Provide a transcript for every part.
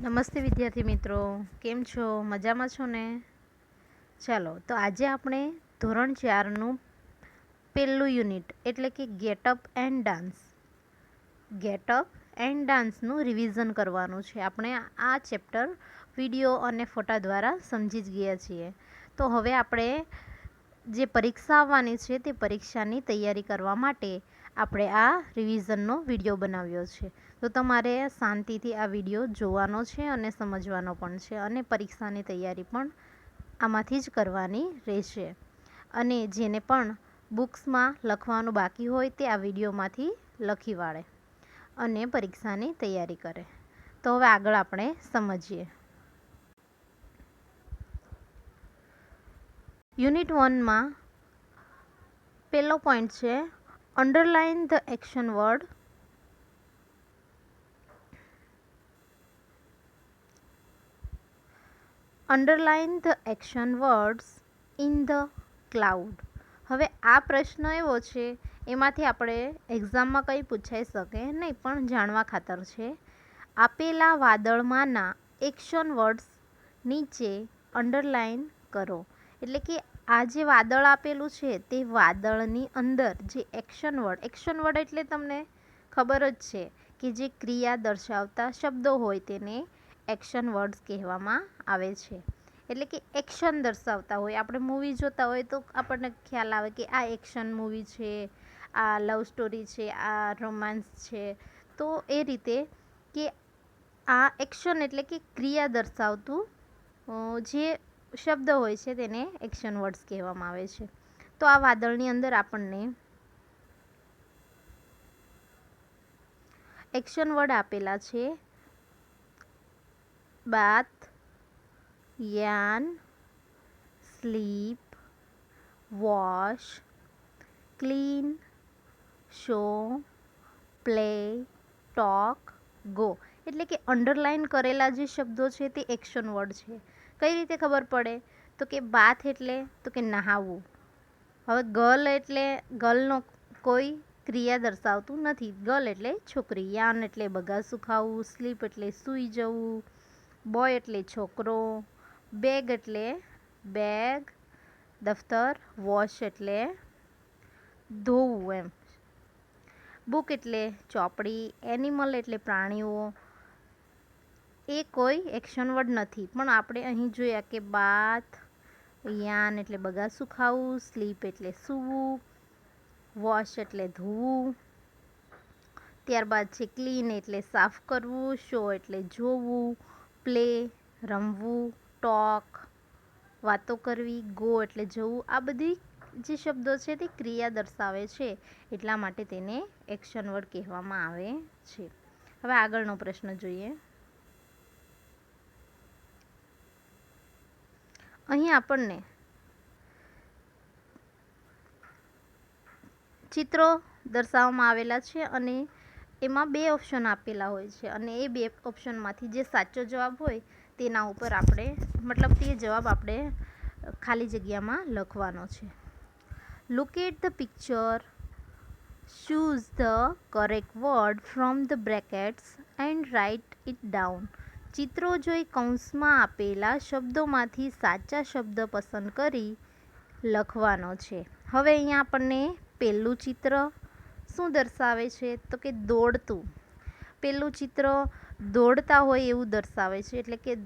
નમસ્તે વિદ્યાર્થી મિત્રો, કેમ છો? મજામાં છો ને? ચાલો તો આજે આપણે ધોરણ 4નું પહેલું યુનિટ એટલે કે ગેટઅપ એન્ડ ડાન્સનું રિવિઝન કરવાનું છે. આપણે આ ચેપ્ટર વિડીયો અને ફોટા દ્વારા સમજી જ ગયા છીએ. તો હવે આપણે જે પરીક્ષા આવવાની છે તે પરીક્ષાની તૈયારી કરવા માટે આપણે આ રિવિઝનનો વિડીયો બનાવ્યો છે. તો તમારે શાંતિથી આ વિડીયો જોવાનો છે અને સમજવાનો પણ છે, અને પરીક્ષાની તૈયારી પણ આમાંથી જ કરવાની રહેશે. અને જેને પણ બુક્સમાં લખવાનું બાકી હોય તે આ વિડીયોમાંથી લખી વાળે અને પરીક્ષાની તૈયારી કરે. તો હવે આગળ આપણે સમજીએ. યુનિટ 1માં પહેલો પોઈન્ટ છે underline the action word. Underline the action words in the cloud. હવે આ પ્રશ્ન એવો છે, એમાંથી આપણે એક્ઝામમાં કંઈ પૂછાઈ શકે નહીં, પણ જાણવા ખાતર છે. આપેલા વાદળમાંના એક્શન વર્ડ્સ નીચે અંડરલાઇન કરો. એટલે કે આ જે વાદળ આપેલું છે તે વાદળની અંદર જે એક્શન વર્ડ એટલે તમને ખબર જ છે કે જે ક્રિયા દર્શાવતા શબ્દો હોય તેને એક્શન વર્ડ્સ કહેવામાં આવે છે. એટલે કે એક્શન દર્શાવતા હોય. આપણે મૂવી જોતા હોય તો આપણને ખ્યાલ આવે કે આ એક્શન મૂવી છે, આ લવ સ્ટોરી છે, આ રોમાન્સ છે. તો એ રીતે કે આ એક્શન એટલે કે ક્રિયા દર્શાવતું જે શબ્દ હોય છે તેને એક્શન વર્ડ્સ કહેવામાં આવે છે. તો આ વાદળની અંદર આપણને એક્શન વર્ડ આપેલા છે બાથ, યાન, sleep, wash, clean, show, play, talk, go. એટલે કે અંડરલાઇન કરેલા જે શબ્દો છે તે એક્શન વર્ડ છે. કઈ રીતે ખબર પડે? તો કે બાથ એટલે તો કે નહાવું. હવે ગર્લ એટલે ગર્લનો કોઈ ક્રિયા દર્શાવતું નથી. ગર્લ એટલે છોકરી. યાન એટલે બગા સુખાવું. સ્લીપ એટલે સૂઈ જવું. બોય એટલે છોકરો. બેગ એટલે બેગ, દફતર. વોશ એટલે ધોવું એમ. બુક એટલે ચોપડી. એનિમલ એટલે પ્રાણીઓ. એ કોઈ એક્શન વર્ડ નથી, પણ આપણે અહીં જોયા કે બાથ, યાન એટલે બગા સુખાવું, સ્લીપ એટલે સૂવું, વોશ એટલે ધોવું, ત્યારબાદ છે ક્લીન એટલે સાફ કરવું, શો એટલે જોવું, પ્લે રમવું, ટોક વાતો કરવી, ગો એટલે જવું. આ બધી જે શબ્દો છે તે ક્રિયા દર્શાવે છે, એટલા માટે તેને એક્શન વર્ડ કહેવામાં આવે છે. હવે આગળનો પ્રશ્ન જોઈએ. અહીં આપણને ચિત્રો દર્શાવવામાં આવેલા છે અને એમાં 2 ઓપ્શન આપેલા હોય છે, અને એ 2 ઓપ્શનમાંથી જે સાચો જવાબ હોય તેના ઉપર આપણે તે જવાબ આપણે ખાલી જગ્યામાં લખવાનો છે. Look at the picture, choose the correct word from the brackets and write it down. ચિત્રો જોઈ કૌંસમાં આપેલા શબ્દોમાંથી સાચા શબ્દ પસંદ કરી લખવાનો છે. હવે અહીંયા આપણને પહેલું ચિત્ર શું દર્શાવે છે? તો કે દોડતું. પહેલું ચિત્ર દોડતા હોય એવું દર્શાવે છે. એટલે કે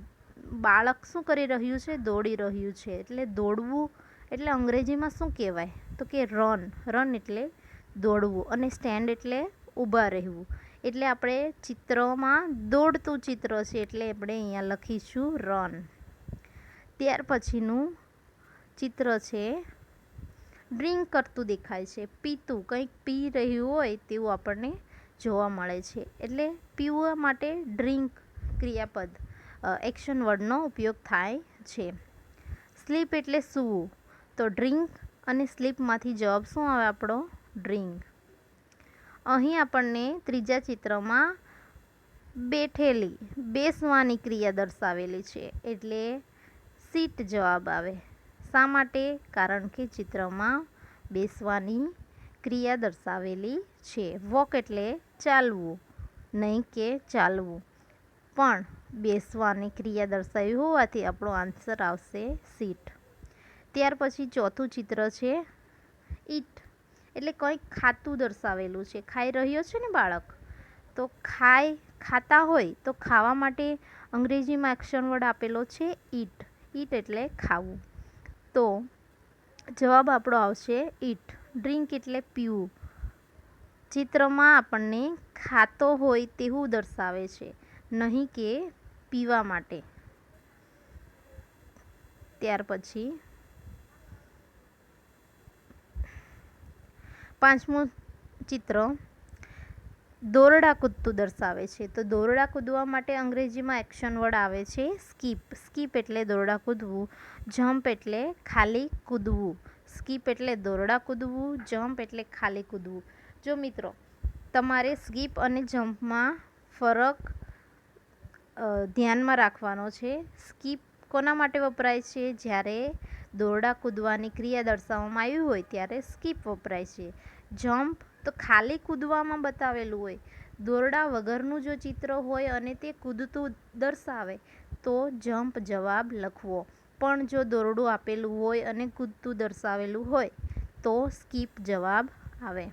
બાળક શું કરી રહ્યું છે? દોડી રહ્યું છે. એટલે દોડવું એટલે અંગ્રેજીમાં શું કહેવાય? તો કે રન. રન એટલે દોડવું, અને સ્ટેન્ડ એટલે ઊભા રહેવું. એટલે આપણે ચિત્રમાં દોડતું ચિત્ર છે એટલે આપણે અહીંયા લખીશું રન. ત્યાર પછીનું ચિત્ર છે ડ્રિંક કરતું દેખાય છે. પીતું, કંઈક પી રહ્યું હોય તેવું આપણને જોવા મળે છે. એટલે પીવા માટે ડ્રિંક ક્રિયાપદ એક્શન વર્ડનો ઉપયોગ થાય છે. સ્લીપ એટલે સૂવું. તો ડ્રિંક અને સ્લીપમાંથી જવાબ શું આવે આપણો? ડ્રિંક. અહીં આપણને ત્રીજા ચિત્રમાં બેઠેલી, બેસવાની ક્રિયા દર્શાવેલી છે, એટલે સીટ જવાબ આવે. શા માટે? કારણ કે ચિત્રમાં બેસવાની ક્રિયા દર્શાવેલી છે. વોક એટલે ચાલવું, નહીં કે ચાલવું. પણ બેસવાની ક્રિયા દર્શાવી હોવાથી આપણો આન્સર આવશે સીટ. ત્યાર પછી ચોથું ચિત્ર છે ઈટ, એટલે કંઈક ખાતું દર્શાવેલું છે. ખાઈ રહ્યો છે ને બાળક, તો ખાતા હોય તો ખાવા માટે અંગ્રેજીમાં એક્શન વર્ડ આપેલો છે ઈટ. ઈટ એટલે ખાવું. તો જવાબ આપણો આવશે ઈટ. ડ્રિંક એટલે પીવું. ચિત્રમાં આપણને ખાતો હોય તેવું દર્શાવે છે, નહીં કે પીવા માટે. ત્યાર પછી પાંચમું ચિત્ર દોરડા કૂદતું દર્શાવે છે. તો દોરડા કૂદવા માટે અંગ્રેજીમાં એક્શન વર્ડ આવે છે સ્કીપ. સ્કીપ એટલે દોરડા કૂદવું. જમ્પ એટલે ખાલી કૂદવું. સ્કીપ એટલે દોરડા કૂદવું, જમ્પ એટલે ખાલી કૂદવું. જો મિત્રો, તમારે સ્કીપ અને જમ્પમાં ફરક ધ્યાનમાં રાખવાનો છે. સ્કીપ કોના માટે વપરાય છે? જ્યારે દોરડા કૂદવાની ક્રિયા દર્શાવવામાં આવી હોય ત્યારે સ્કીપ વપરાય છે. જમ્પ તો ખાલી કૂદવામાં બતાવેલું હોય. દોરડા વગરનું જો ચિત્ર હોય અને તે કૂદતું દર્શાવે તો જમ્પ જવાબ લખવો. પણ જો દોરડું આપેલું હોય અને કૂદતું દર્શાવેલું હોય તો સ્કીપ જવાબ આવે.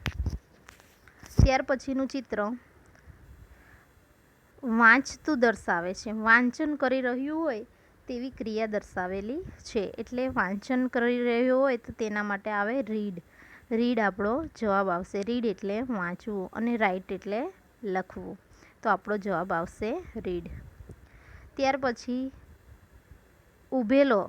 ત્યાર પછીનું ચિત્ર વાંચતું દર્શાવે છે. વાંચન કરી રહ્યું હોય તેવી ક્રિયા દર્શાવેલી છે. એટલે વાંચન કરી રહ્યું હોય તો તેના માટે આવે રીડ. રીડ આપણો જવાબ આવશે. રીડ એટલે વાંચવું અને રાઇટ એટલે લખવું. તો આપણો જવાબ આવશે રીડ. ત્યાર પછી ઊભેલો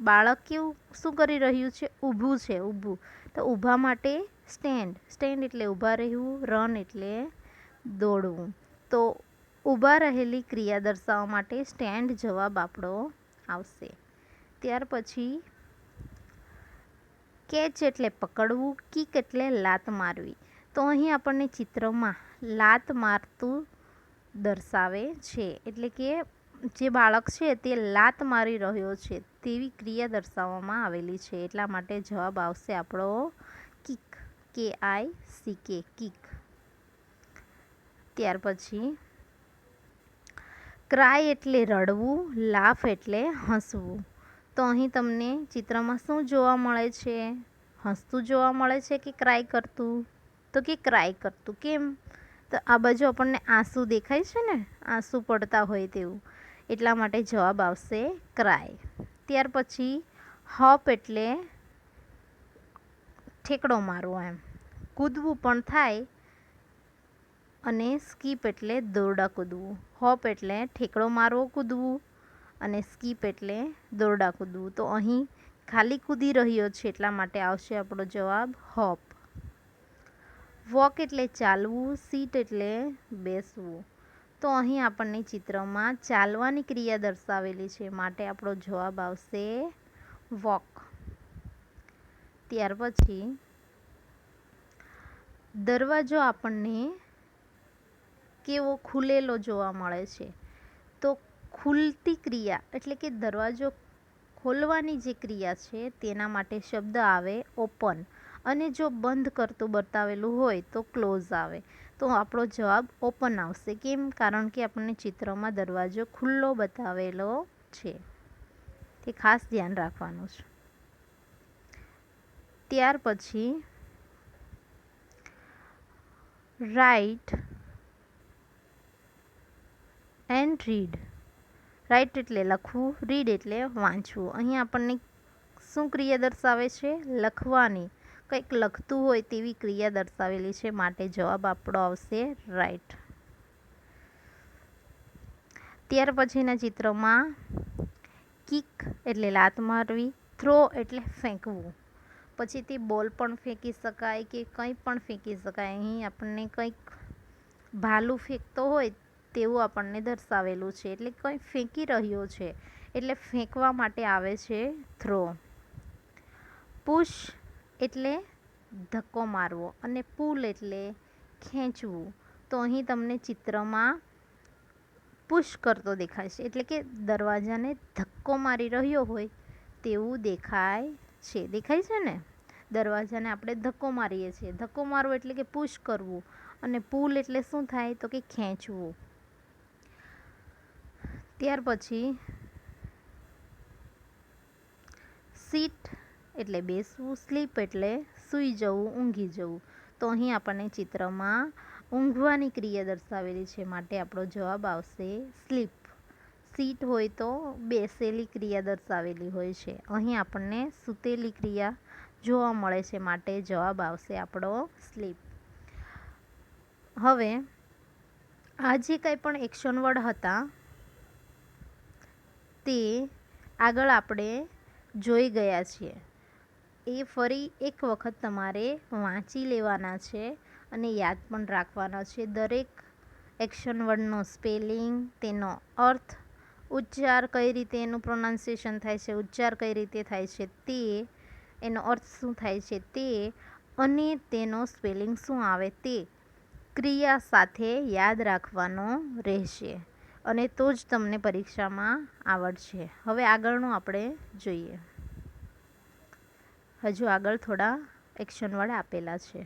બાળક શું કરી રહ્યું છે? ઊભું છે. ઊભું, તો ઊભા માટે સ્ટેન્ડ. સ્ટેન્ડ એટલે ઊભા રહેવું. રન એટલે દોડવું. તો ઊભા રહેલી ક્રિયા દર્શાવવા માટે સ્ટેન્ડ જવાબ આપણો આવશે. ત્યાર પછી કેચ એટલે પકડવું. કિક એટલે લાત મારવી. તો અહીં આપણને ચિત્રમાં લાત મારતું દર્શાવે છે. એટલે કે જે બાળક છે તે લાત મારી રહ્યો છે તેવી ક્રિયા દર્શાવવામાં આવેલી છે. એટલા માટે જવાબ આવશે આપણો કિક. KICK, kick. ત્યાર પછી ક્રાય એટલે રડવું. લાફ એટલે હસવું. તો અહીં તમને ચિત્રમાં શું જોવા મળે છે? હસતું જોવા મળે છે કે ક્રાય કરતું? તો કે ક્રાય કરતું. કેમ? તો આ બાજુ આપણને આંસુ દેખાય છે ને, આંસુ પડતા હોય તેવું. એટલા માટે જવાબ આવશે ક્રાય. ત્યાર પછી હોપ એટલે ઠેકડો મારવો. એમ કૂદવું પણ થાય. અને સ્કીપ એટલે દોરડા કૂદવું. હોપ એટલે ઠેકડો મારવો, કૂદવું, અને સ્કીપ એટલે દોરડા કૂદવું. તો અહીં ખાલી કૂદી રહ્યો છે એટલા માટે આવશે આપણો જવાબ હોપ. વોક એટલે ચાલવું. સીટ એટલે બેસવું. તો અહીં આપણને ચિત્રમાં ચાલવાની ક્રિયા દર્શાવેલી છે માટે આપણો જવાબ આવશે વોક. ત્યાર પછી દરવાજો આપણને કેવો? ખુલેલો જોવા મળે છે. તો ખુલતી ક્રિયા એટલે કે દરવાજો ખોલવાની જે ક્રિયા છે તેના માટે શબ્દ આવે ઓપન. અને જો બંધ કરતું બતાવેલું હોય તો ક્લોઝ આવે. તો આપણો જવાબ ઓપન આવશે. કેમ? કારણ કે આપણને ચિત્રમાં દરવાજો ખુલ્લો બતાવેલો છે. તે ખાસ ધ્યાન રાખવાનું છે. ત્યાર પછી રાઇટ એન્ડ રીડ. રાઇટ એટલે લખવું. રીડ એટલે વાંચવું. અહીં આપણને શું ક્રિયા દર્શાવે છે? લખવાની. કંઈક લખતું હોય તેવી ક્રિયા દર્શાવેલી છે માટે જવાબ આપણો આવશે રાઇટ. ત્યાર પછીના ચિત્રમાં કિક એટલે લાત મારવી. થ્રો એટલે ફેંકવું. પછી તે બોલ પણ ફેંકી શકાય કે કંઈ પણ ફેંકી શકાય. અહીં આપણને કંઈક ભાલું ફેંકતો હોય તેવું આપણને દર્શાવેલું છે. એટલે કંઈ ફેંકી રહ્યો છે એટલે ફેંકવા માટે આવે છે થ્રો. પુશ એટલે ધક્કો મારવો અને પુલ એટલે ખેંચવું. તો અહીં તમને ચિત્રમાં પુશ કરતો દેખાય છે એટલે કે દરવાજાને ધક્કો મારી રહ્યો હોય તેવું દેખાય છે. દેખાય છે ને? દરવાજાને આપણે ધક્કો મારીએ છીએ. ધક્કો મારવો એટલે કે પુશ કરવું. અને પુલ એટલે શું થાય? તો કે ખેંચવું. ત્યાર પછી સીટ એટલે બેસવું, સ્લીપ એટલે સૂઈ જવું, ઊંઘી જવું. તો અહીં આપણને ચિત્રમાં ઊંઘવાની ક્રિયા દર્શાવેલી છે, માટે આપણો જવાબ આવશે સ્લીપ. સીટ હોય તો બેસેલી ક્રિયા દર્શાવેલી હોય છે. અહીં આપણને સૂતેલી ક્રિયા જોવા મળે છે, માટે જવાબ આવશે આપણો સ્લીપ. હવે આ જે કંઈ પણ એક્શન વર્ડ હતા તે આગળ આપણે જોઈ ગયા છીએ. એ ફરી એક વખત તમારે વાંચી લેવાના છે અને યાદ પણ રાખવાના છે. દરેક એક્શન વર્ડનો સ્પેલિંગ, તેનો અર્થ, ઉચ્ચાર કઈ રીતે એનું પ્રોનાઉન્સિએશન થાય છે, ઉચ્ચાર કઈ રીતે થાય છે તે, એનો અર્થ શું થાય છે તે, અને તેનો સ્પેલિંગ શું આવે તે ક્રિયા સાથે યાદ રાખવાનો રહેશે, અને તો જ તમને પરીક્ષામાં આવડશે. હવે આગળનું આપણે જોઈએ. હજુ આગળ થોડા એક્શન વર્ડ આપેલા છે.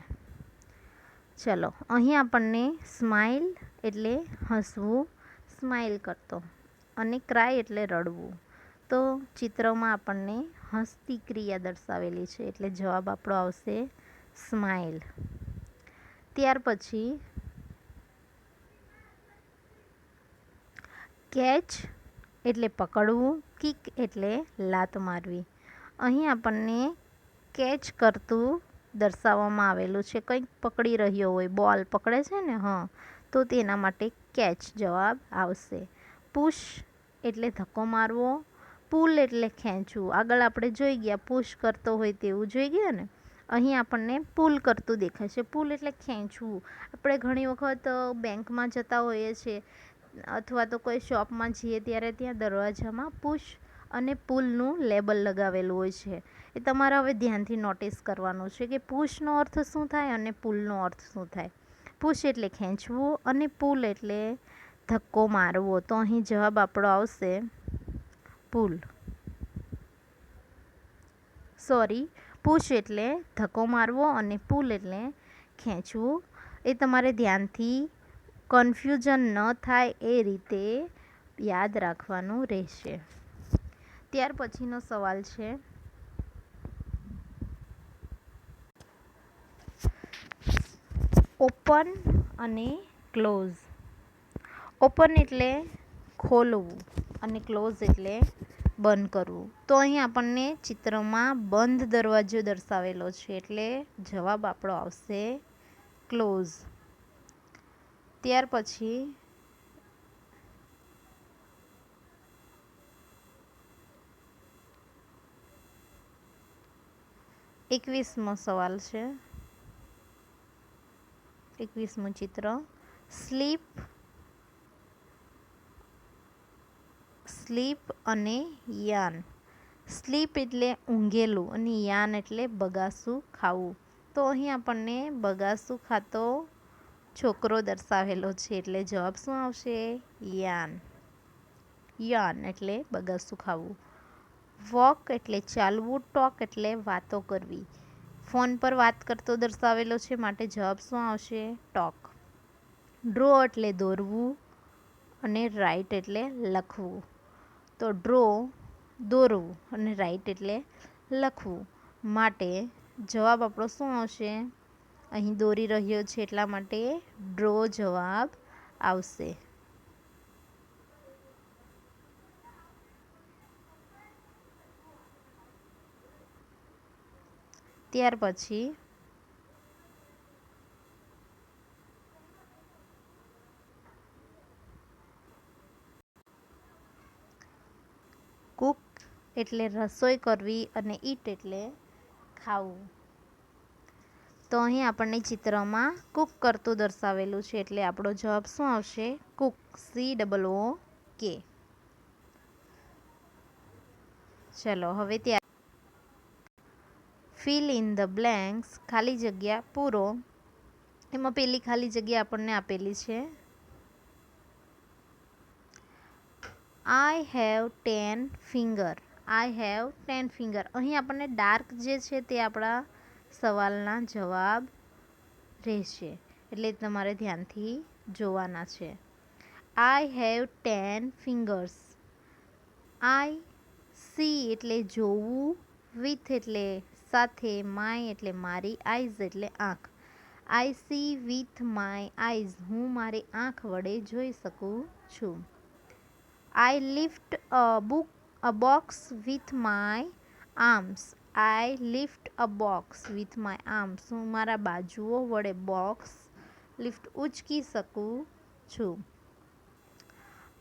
ચલો, અહીં આપણને સ્માઇલ એટલે હસવું, સ્માઇલ કરતો, અને ક્રાય એટલે રડવું. તો ચિત્રમાં આપણને હસતી ક્રિયા દર્શાવેલી છે, એટલે જવાબ આપણો આવશે સ્માઇલ. ત્યાર પછી કેચ એટલે પકડવું, કિક એટલે લાત મારવી. અહીં આપણને કેચ કરતું દર્શાવવામાં આવેલું છે. કંઈક પકડી રહ્યો હોય, બોલ પકડે છે ને, તો તેના માટે કેચ જવાબ આવશે. પુશ એટલે ધક્કો મારવો, પુલ એટલે ખેંચવું. આગળ આપણે જોઈ ગયા, પુશ કરતો હોય તેવું જોઈ ગયા ને. અહીં આપણને પુલ કરતું દેખાય છે. પુલ એટલે ખેંચવું. આપણે ઘણી વખત બેંકમાં જતા હોઈએ છીએ અથવા તો કોઈ શોપમાં જઈએ ત્યારે ત્યાં દરવાજામાં પુશ અને પુલનું લેબલ લગાવેલું હોય છે. એ તમારે હવે ધ્યાનથી નોટિસ કરવાનું છે કે પુશનો અર્થ શું થાય અને પુલનો અર્થ શું થાય. પુશ એટલે ખેંચવું અને પુલ એટલે ધક્કો મારવો. તો અહીં જવાબ આપણો આવશે પુલ. પુશ એટલે ધક્કો મારવો અને પુલ એટલે ખેંચવું. એ તમારે ધ્યાનથી કન્ફ્યુઝન ન થાય એ રીતે યાદ રાખવાનું રહેશે. ત્યાર પછીનો સવાલ છે ઓપન અને ક્લોઝ. ઓપન એટલે ખોલવું અને ક્લોઝ એટલે બંધ કરવું. તો અહીં આપણને ચિત્રમાં બંધ દરવાજો દર્શાવેલો છે, એટલે જવાબ આપણો આવશે ક્લોઝ. ત્યાર પછી 21મો સવાલ છે. 21મું ચિત્ર સ્લીપ અને યાન. સ્લીપ એટલે ઊંઘેલું અને યાન એટલે બગાસું ખાવું. તો અહીં આપણને બગાસું ખાતો છોકરો દર્શાવેલો છે, એટલે જવાબ શું આવશે? યાન. યાન એટલે બગાસું ખાવું. વોક એટલે ચાલવું, ટોક એટલે વાતો કરવી. ફોન પર વાત કરતો દર્શાવેલો છે, માટે જવાબ શું આવશે? ટોક. ડ્રો એટલે દોરવું અને રાઇટ એટલે લખવું. તો ડ્રો દોરવું અને રાઇટ એટલે લખવું, માટે જવાબ આપણો શું આવશે? અહીં દોરી રહ્યો છે એટલા માટે ડ્રો જવાબ આવશે. ત્યાર પછી કુક એટલે રસોઈ કરવી અને ઈટ એટલે ખાવું. તો અહીં આપણને ચિત્રમાં કુક કરતું દર્શાવેલું છે, એટલે આપણો જવાબ શું આવશે? કુક. COOK. ચલો, હવે ત્યાં ફિલ ઇન ધ બ્લેન્ક્સ, ખાલી જગ્યા પૂરો. એમાં પેલી ખાલી જગ્યા આપણને આપેલી છે I have 10 finger. I have 10 finger. અહીં આપણને ડાર્ક જે છે તે આપણા સવાલના જવાબ રહેશે, એટલે તમારે ધ્યાનથી જોવાના છે. I have 10 fingers. I C એટલે જોવું, વિથ એટલે સાથે, માય એટલે મારી, આઈઝ એટલે આંખ. I see with my eyes, હું મારી આંખ વડે જોઈ શકું છું. I lift a box with my arms. I lift a box with my arms, હું મારા બાજુઓ વડે બોક્સ લિફ્ટ ઉચકી શકું છું.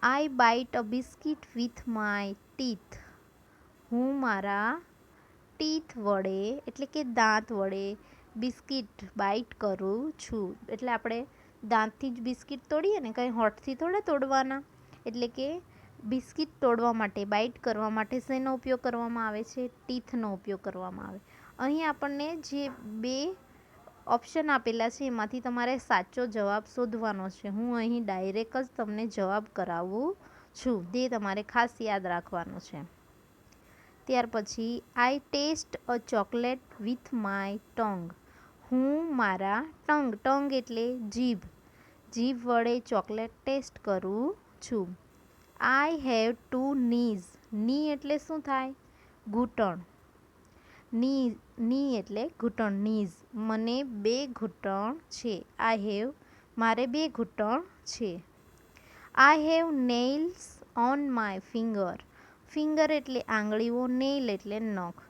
I bite a biscuit with my teeth. હું મારા ટીથ વડે એટલે કે દાંત વડે બિસ્કિટ બાઇટ કરું છું. એટલે આપણે દાંતથી જ બિસ્કિટ તોડીએ ને, કંઈ હોઠથી થોડા તોડવાના. એટલે કે બિસ્કિટ તોડવા માટે, બાઇટ કરવા માટે શેનો ઉપયોગ કરવામાં આવે છે? ટીથનો ઉપયોગ કરવામાં આવે. અહીં આપણને જે બે ઓપ્શન આપેલા છે એમાંથી તમારે સાચો જવાબ શોધવાનો છે. હું અહીં ડાયરેક્ટ જ તમને જવાબ કરાવું છું, તે તમારે ખાસ યાદ રાખવાનું છે. ત્યાર પછી I test a chocolate with my tongue. હું મારા ટંગ એટલે જીભ વડે ચોકલેટ ટેસ્ટ કરું છું. I have 2 knees. ની એટલે શું થાય? ઘૂંટણ. ની એટલે ઘૂંટણ, નીઝ. મને 2 ઘૂંટણ છે. આઈ હેવ મારે 2 ઘૂંટણ છે. I have nails on my finger. Finger એટલે આંગળીઓ, નેઇલ એટલે નખ.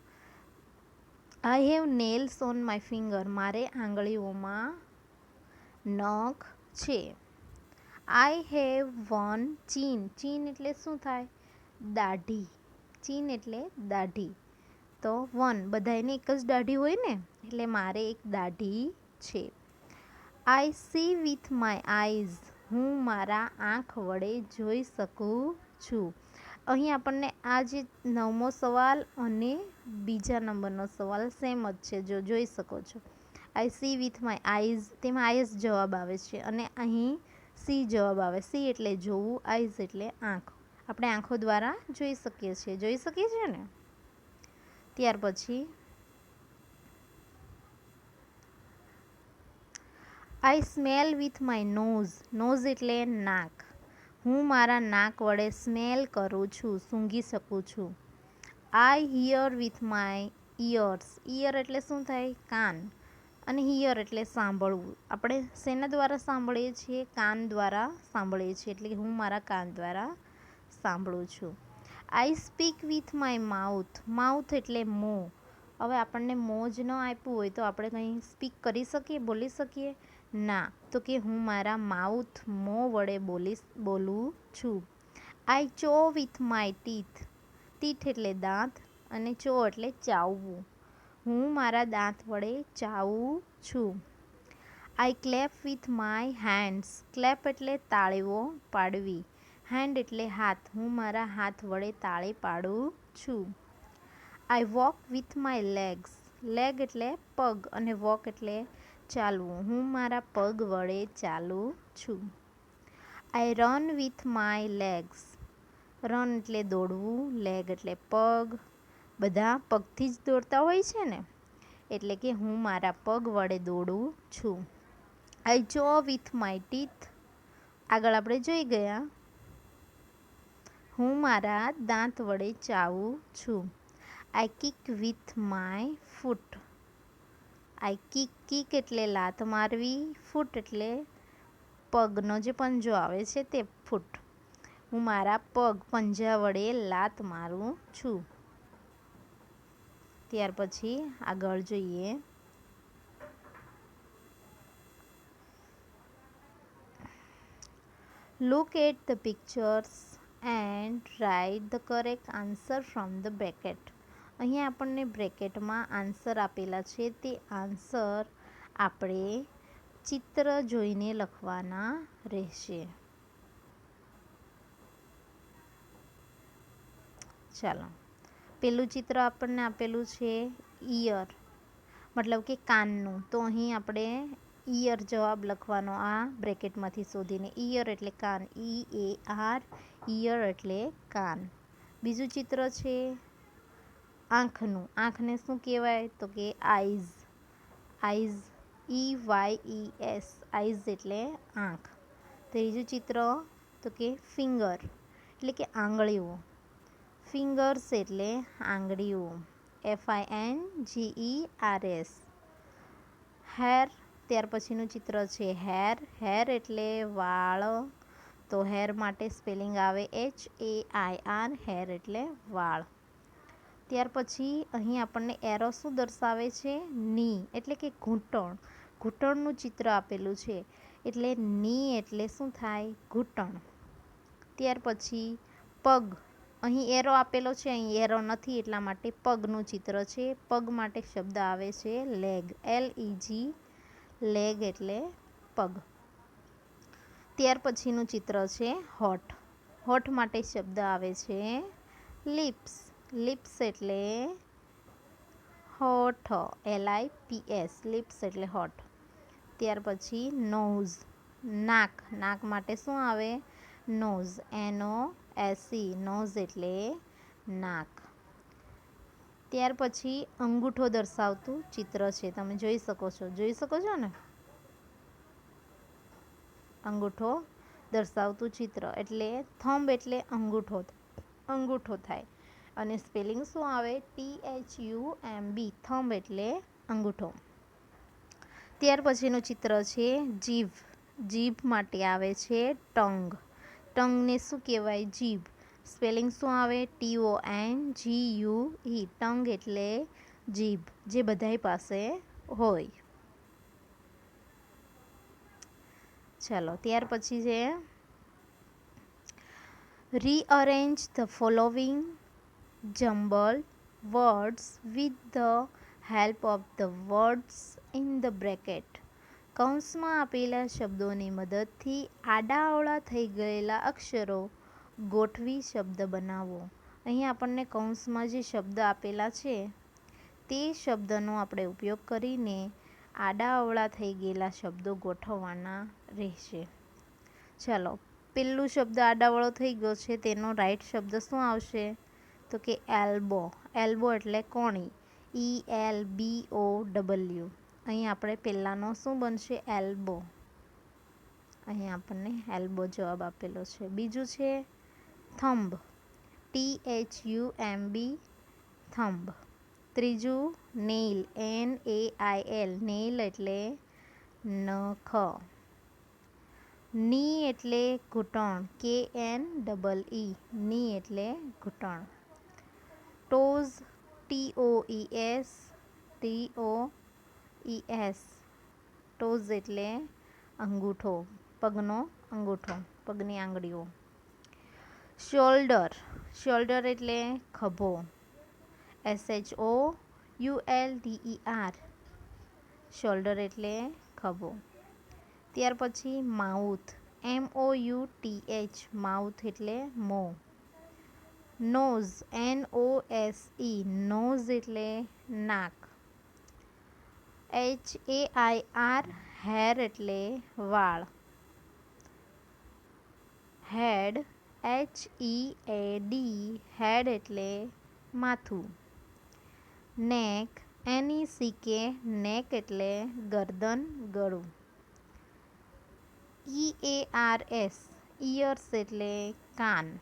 I have nails on my finger, મારે આંગળીઓમાં નખ છે. આઈ હેવ 1 ચીન. ચીન એટલે શું થાય? દાઢી. ચીન એટલે દાઢી. તો 1, બધાને એક જ દાઢી હોય ને, એટલે મારે એક દાઢી છે. આઈ સી વિથ માય આઈઝ. હું મારા આંખ વડે જોઈ શકું છું. અહીં આપણને આ જે 9મો સવાલ અને બીજા નંબરનો સવાલ સેમ જ છે, જો જોઈ શકો છો. આઈ સી વિથ માય આઈઝ, તેમાં આઈઝ જવાબ આવે છે અને અહીં સી જવાબ આવે. સી એટલે જોવું, આઈઝ એટલે આંખ. આપણે આંખો દ્વારા જોઈ શકીએ છીએ ને. ત્યાર પછી I smell with my nose. Nose એટલે નાક. હું મારા નાક વડે સ્મેલ કરું છું, સૂંઘી શકું છું. I hear with my ears. Ear એટલે શું થાય? કાન. અને હિયર એટલે સાંભળવું. આપણે શેના દ્વારા સાંભળીએ છીએ? કાન દ્વારા સાંભળીએ છીએ. એટલે હું મારા કાન દ્વારા સાંભળું છું. આઈ speak with my mouth. Mouth એટલે મોં. હવે આપણને મોં જ ન આપ્યું હોય તો આપણે કંઈ સ્પીક કરી શકીએ, બોલી શકીએ? ના. તો કે હું મારા માઉથ, મોં વડે બોલું છું. આઈ ચો વિથ માય ટીથ. ટીથ એટલે દાંત અને ચો એટલે ચાવવું. હું મારા દાંત વડે ચાવું છું. I clap with my hands. Clap એટલે તાળીઓ પાડવી. હેન્ડ એટલે હાથ. હું મારા હાથ વડે તાળી પાડું છું. I walk with my legs. Leg એટલે પગ અને વોક એટલે ચાલવું. હું મારા પગ વડે ચાલું છું. I run with my legs. Run એટલે દોડવું, લેગ એટલે પગ. બધા પગથી જ દોડતા હોય છે ને, એટલે કે હું મારા પગ વડે દોડું છું. આઈ ચો વિથ માય ટીથ. આગળ આપણે જોઈ ગયા. હું મારા દાંત વડે ચાવું છું. I kick with my foot. I kick એટલે લાત મારવી, ફૂટ એટલે પગનો જે પંજો આવે છે તે ફૂટ. હું મારા પંજા વડે લાત મારું છું. ત્યાર પછી આગળ જોઈએ. Look at the pictures and write the correct answer from the bracket. અહીંયા આપણને બ્રેકેટમાં આન્સર આપેલા છે, તે આન્સર આપણે ચિત્ર જોઈને લખવાના રહેશે. ચાલો, પેલું ચિત્ર આપણને આપેલું છે ઈયર, મતલબ કે કાનનું. તો અહીં આપણે ઈયર જવાબ લખવાનો આ બ્રેકેટમાંથી શોધીને. ઈયર એટલે કાન, EAR, ઈયર એટલે કાન. બીજું ચિત્ર છે આંખનું. આંખને શું કહેવાય? તો કે આઈઝ. આઈઝ, EYES, આઈઝ એટલે આંખ. ત્રીજું ચિત્ર તો કે ફિંગર એટલે કે આંગળીઓ, ફિંગર્સ એટલે આંગળીઓ, FINGERS. હેર, ત્યાર પછીનું ચિત્ર છે હેર, હેર એટલે વાળ, તો હેર માટે સ્પેલિંગ આવે HAIR, હેર એટલે વાળ. ત્યાર પછી અહીં આપણને એરો શું દર્શાવે છે? ની એટલે કે ઘૂંટણ, ઘૂંટણનું ચિત્ર આપેલું છે એટલે ની એટલે શું થાય? ઘૂંટણ. ત્યાર પછી પગ, અહીં એરો આપેલો છે, અહીં એરો નથી એટલા માટે પગનું ચિત્ર છે. પગ માટે શબ્દ આવે છે લેગ, LEG, લેગ એટલે પગ. ત્યાર પછીનું ચિત્ર છે હોઠ, હોઠ માટે શબ્દ આવે છે લિપ્સ, લિપ્સ એટલે હોઠ, LIPS, લિપ્સ એટલે હોઠ. ત્યાર પછી નોઝ, નાક, નાક માટે શું આવે? નોઝ, NOSE, નોઝ એટલે નાક. ત્યાર પછી અંગૂઠો દર્શાવતું ચિત્ર છે, તમે જોઈ શકો છો ને? અંગૂઠો દર્શાવતું ચિત્ર એટલે થંબ એટલે અંગૂઠો, અંગૂઠો થાય અને સ્પેલિંગ શું આવે? THUMB, થંબ એટલે અંગૂઠો. ત્યાર પછીનું ચિત્ર છે જીભ, જીભ માટે આવે છે ટંગ, ટંગને શું કહેવાય? જીભ. સ્પેલિંગ શું આવે? TONGUE, ટંગ એટલે જીભ, જે બધાય પાસે હોય. ચાલો ત્યાર પછી છે rearrange the following jumble words with the help of the words in the bracket. કૌંસમાં આપેલા શબ્દોની મદદથી આડાઅવળા થઈ ગયેલા અક્ષરો ગોઠવી શબ્દ બનાવો. અહીં આપણને કૌંસમાં જે શબ્દ આપેલા છે તે શબ્દનો આપણે ઉપયોગ કરીને આડાઅવળા થઈ ગયેલા શબ્દો ગોઠવવાના રહેશે. ચાલો, પેલું શબ્દ આડાઅવળો થઈ ગયો છે, તેનો રાઈટ શબ્દ શું આવશે? તો કે એલ્બો, એલ્બો એટલે કોણી, ELBOW. અહીં આપણે પહેલાંનો શું બનશે? એલ્બો. અહીં આપણને એલ્બો જવાબ આપેલો છે. બીજું છે થંબ, THUMB, થંબ. ત્રીજું નેઇલ, NAIL, નેઇલ એટલે નખ. ની એટલે ઘૂંટણ, KNEE, ની એટલે ઘૂંટણ. ટોઝ, TOES, ટોઝ એટલે અંગૂઠો, પગનો અંગૂઠો, પગની આંગળીઓ. શોલ્ડર, શોલ્ડર એટલે ખભો, SHOULDER, શોલ્ડર એટલે ખભો. ત્યાર પછી માઉથ, MOUTH, માઉથ એટલે મોં. નોઝ, NOSE, નોઝ એટલે નાક. HAIR, હેર એટલે વાળ. હેડ, HEAD, હેડ એટલે માથું. નેક, NECK, નેક એટલે ગરદન, ગળું. EARS, ઇયર્સ એટલે કાન.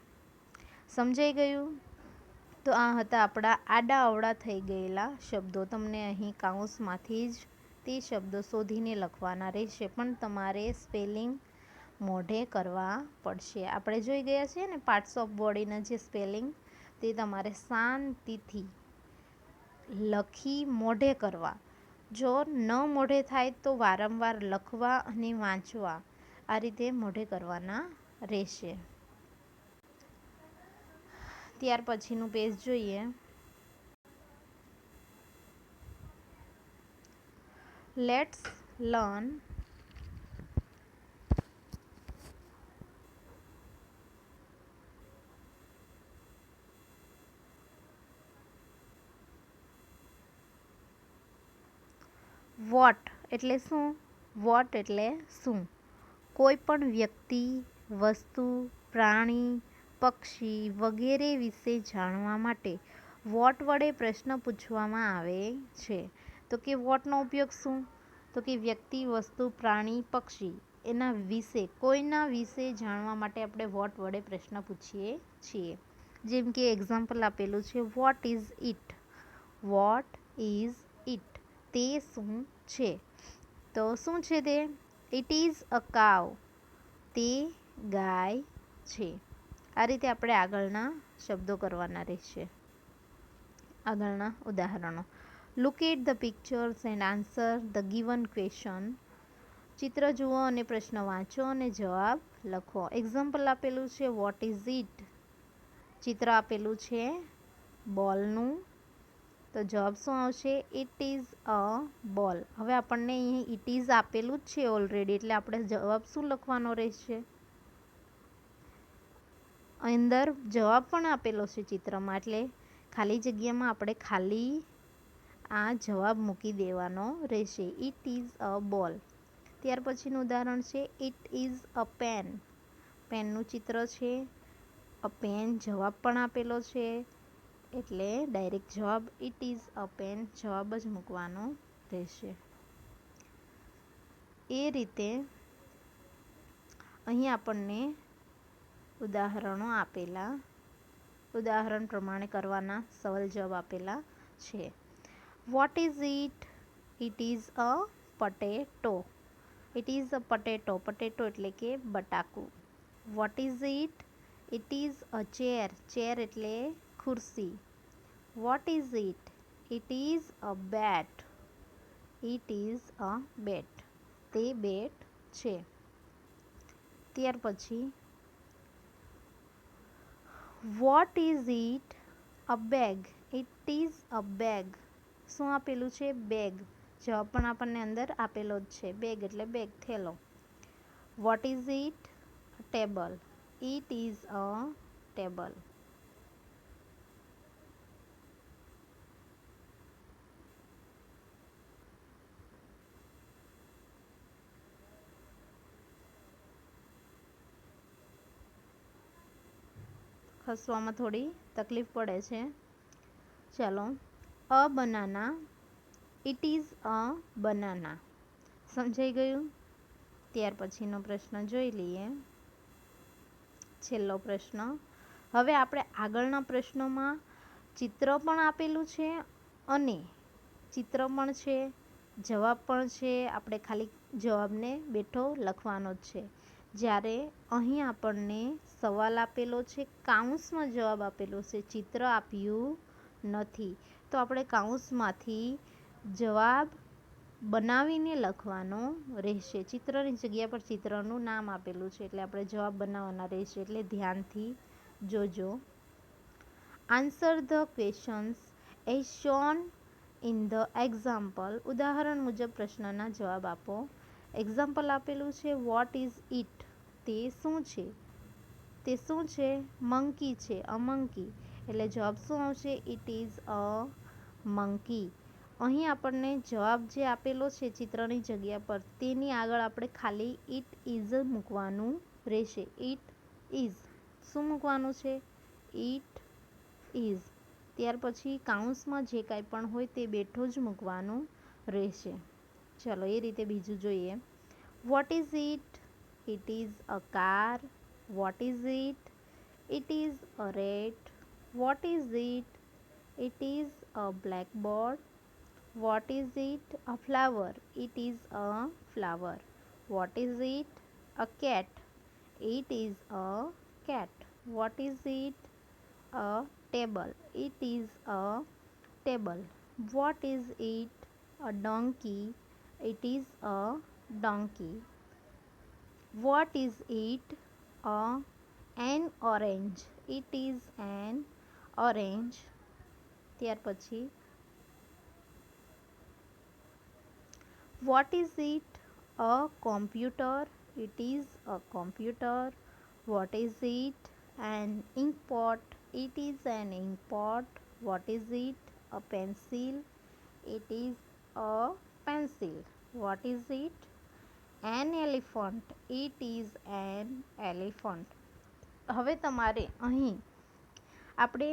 સમજાઈ ગયું? તો આ હતા આપણા આડાઅવળા થઈ ગયેલા શબ્દો. તમને અહીં કાઉન્સમાંથી જ તે શબ્દો શોધીને લખવાના રહેશે, પણ તમારે સ્પેલિંગ મોઢે કરવા પડશે. આપણે જોઈ ગયા છીએ ને પાર્ટ્સ ઓફ બોડીના જે સ્પેલિંગ, તે તમારે શાંતિથી લખી મોઢે કરવા. જો ન મોઢે થાય તો વારંવાર લખવા અને વાંચવા, આ રીતે મોઢે કરવાના રહેશે. ત્યાર પછીનું પેજ જોઈએ. લેટ્સ લર્ન વોટ એટલે શું? વોટ એટલે શું? કોઈ પણ વ્યક્તિ, વસ્તુ, પ્રાણી, પક્ષી વગેરે વિશે જાણવા માટે વોટ વડે પ્રશ્ન પૂછવામાં આવે છે. તો કે વોટનો ઉપયોગ શું? તો કે વ્યક્તિ, વસ્તુ, પ્રાણી, પક્ષી એના વિશે, કોઈના વિશે જાણવા માટે આપણે વોટ વડે પ્રશ્ન પૂછીએ છીએ. જેમ કે એક્ઝામ્પલ આપેલું છે, what is it. Vote is it, તે શું છે. તો શું છે તે? ઇટ ઇઝ અ કાવ, તે ગાય છે. આ રીતે આપણે આગળના શબ્દો કરવાના રહેશે. આગળના ઉદાહરણો. Look at the pictures and answer the given question. ચિત્ર જુઓ અને પ્રશ્ન વાંચો અને જવાબ લખો. એક્ઝામ્પલ આપેલું છે, વોટ ઇઝ ઇટ. ચિત્ર આપેલું છે બોલનું, તો જવાબ શું આવશે? ઇટ ઇઝ અ બોલ. હવે આપણને અહીં ઇટ ઇઝ આપેલું જ છે ઓલરેડી, એટલે આપણે જવાબ શું લખવાનો રહેશે? અંદર જવાબ પણ આપેલો છે ચિત્રમાં, એટલે ખાલી જગ્યામાં આપણે ખાલી આ જવાબ મૂકી દેવાનો રહેશે. ઇટ ઇઝ અ બોલ. ત્યાર પછીનું ઉદાહરણ છે, ઇટ ઇઝ અ પેન. પેનનું ચિત્ર છે, અ પેન જવાબ પણ આપેલો છે, એટલે ડાયરેક્ટ જવાબ ઇટ ઇઝ અ પેન જવાબ જ મૂકવાનો રહેશે. એ રીતે અહીં આપણને ઉદાહરણો આપેલા, ઉદાહરણ પ્રમાણે કરવાના સવાલ જવાબ આપેલા છે. What is it? It is a potato. It is a potato. Potato એટલે કે બટાકું. What is it? It is a chair. Chair એટલે ખુરશી. What is it? It is a bat. It is a bat, તે bat છે. ત્યાર પછી what is it? A bag. It is a bag. શું આપેલું છે? બેગ. જવાબ પણ આપણને અંદર આપેલો જ છે, બેગ એટલે બેગ, થેલો. What is it? Table. It is a table. ખસવામાં થોડી તકલીફ પડે છે. ચાલો. A banana. It is a banana. સમજાઈ ગયું? ત્યાર પછીનો પ્રશ્ન જોઈ લઈએ. છેલ્લો પ્રશ્ન. હવે આપણે આગળના પ્રશ્નોમાં ચિત્ર પણ આપેલું છે અને ચિત્ર પણ છે, જવાબ પણ છે. આપણે ખાલી જવાબને બેઠો લખવાનો જ છે. જ્યારે અહીં આપણને સવાલ આપેલો છે, કાઉન્સમાં જવાબ આપેલો છે, ચિત્ર આપ્યું નથી, તો આપણે કાઉન્સમાંથી જવાબ બનાવીને લખવાનો રહેશે. ચિત્રની જગ્યા પર ચિત્રનું નામ આપેલું છે, એટલે આપણે જવાબ બનાવવાના રહેશે, એટલે ધ્યાનથી જોજો. Answer the questions as shown in the example. ઉદાહરણ મુજબ પ્રશ્નના જવાબ આપો. એક્ઝામ્પલ આપેલું છે, વોટ ઇઝ ઇટ? તે શું છે. તે શું છે? મંકી છે, અ મંકી. એટલે જવાબ શું આવશે? It is a monkey. અહીં આપણને જવાબ જે આપેલો છે ચિત્રની જગ્યા પર, તેની આગળ આપણે ખાલી ઇટ ઇઝ મૂકવાનું રહેશે. It is. શું મૂકવાનું છે? It is. ત્યાર પછી કાઉન્સમાં જે કાંઈ પણ હોય તે બેઠો જ મૂકવાનું રહેશે. ચલો એ રીતે બીજું જોઈએ. Vote is it? It is a car. Vote is it? It is a rat. Vote is it? It is a blackboard. What is it? A flower. It is a flower. What is it? A cat. It is a cat. What is it? A table. It is a table. What is it? A donkey. It is a donkey. What is it? An orange. It is an orange. ત્યાર પછી what is it? A computer. It is a computer. What is it? An ink pot. It is an ink pot. What is it? A pencil. It is a pencil. What is it? An elephant. It is an elephant. હવે તમારે અહીં આપણે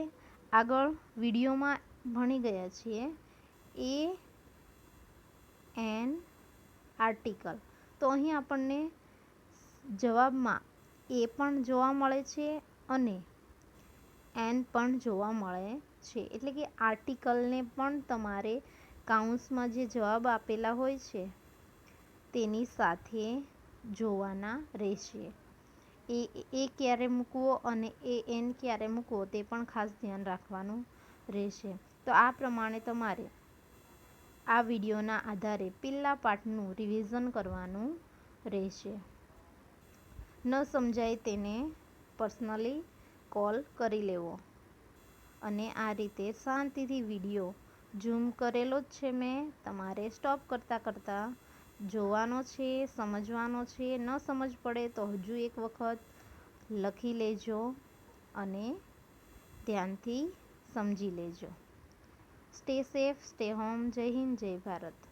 આગળ વિડીયોમાં ભણી ગયા છીએ an article. તો અહીં આપણને જવાબમાં એ પણ જોવા મળે છે અને એન પણ જોવા મળે છે. એટલે કે આર્ટિકલને પણ તમારે કાઉન્સમાં જે જવાબ આપેલા હોય છે તેની સાથે જોવાના રહેશે. એ ક્યારે મૂકવો અને એન ક્યારે મૂકવો તે પણ ખાસ ધ્યાન રાખવાનું રહેશે. તો આ પ્રમાણે તમારે આ વિડીયોના આધારે પેલા પાઠનું રિવિઝન કરવાનું રહેશે. ન સમજાય તેને પર્સનલી કોલ કરી લેવો. અને આ રીતે શાંતિથી વિડીયો ઝૂમ કરેલો જ છે મેં, તમારે સ્ટોપ કરતાં જોવાનો છે, સમજવાનો છે. ન સમજ પડે તો હજુ એક વખત લખી લેજો અને ધ્યાનથી સમજી લેજો. Stay safe, stay home. જય હિન્દ, જય ભારત.